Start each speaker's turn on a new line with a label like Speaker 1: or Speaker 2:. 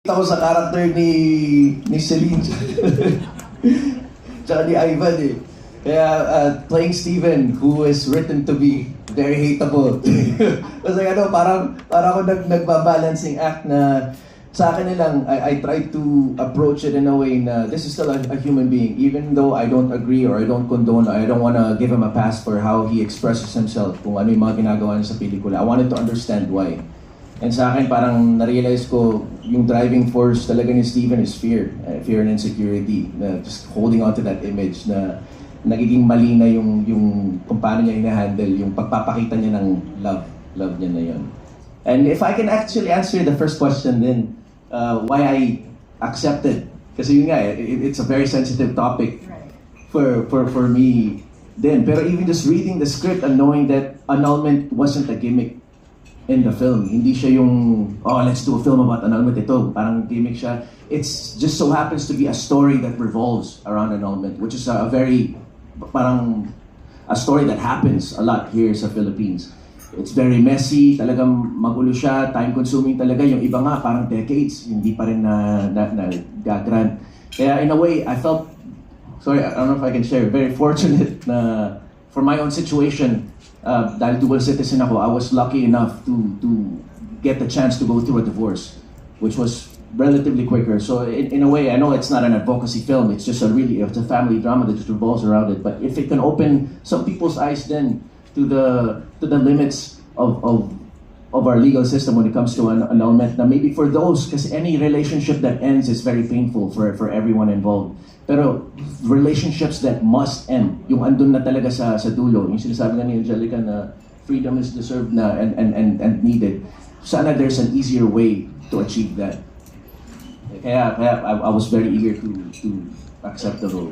Speaker 1: Ako sa character ni Celine tsaka ni Ivan eh. Kaya playing Steven, who is written to be very hateable. Kasi parang ako nagbabalancing act na sa akin nilang I try to approach it in a way na this is still a human being. Even though I don't agree or I don't condone, I don't wanna give him a pass for how he expresses himself, kung ano yung mga ginagawa niya sa pelikula. I wanted to understand why. And sa akin, parang na-realize ko, yung driving force talaga ni Steven is fear. Fear and insecurity. Na just holding on to that image na nagiging mali na yung kung paano niya i-handle, yung pagpapakita niya ng love. Love niya na yun. And if I can actually answer the first question then, why I accepted. Kasi yun nga, it's a very sensitive topic for me then. Pero even just reading the script and knowing that annulment wasn't a gimmick in the film. Hindi siya yung, oh, let's do a film about annulment. Ito, parang gimmick siya. It's just so happens to be a story that revolves around annulment, which is a very, parang, a story that happens a lot here sa Philippines. It's very messy, talagang magulo siya, time-consuming talaga. Yung iba nga, parang decades, hindi pa rin na-grant. Kaya in a way, I felt, sorry, I don't know if I can share, very fortunate na for my own situation, dahil dual citizen ako, I was lucky enough to get the chance to go through a divorce, which was relatively quicker. So in a way, I know it's not an advocacy film, it's just it's a family drama that just revolves around it. But if it can open some people's eyes then to the limits of our legal system when it comes to annulment, na maybe for those, because any relationship that ends is very painful for everyone involved. Pero relationships that must end, yung andun na talaga sa dulo, yung sinasabi nga ni Angelica na freedom is deserved na and needed. Sana there's an easier way to achieve that. Kaya I was very eager to accept the role.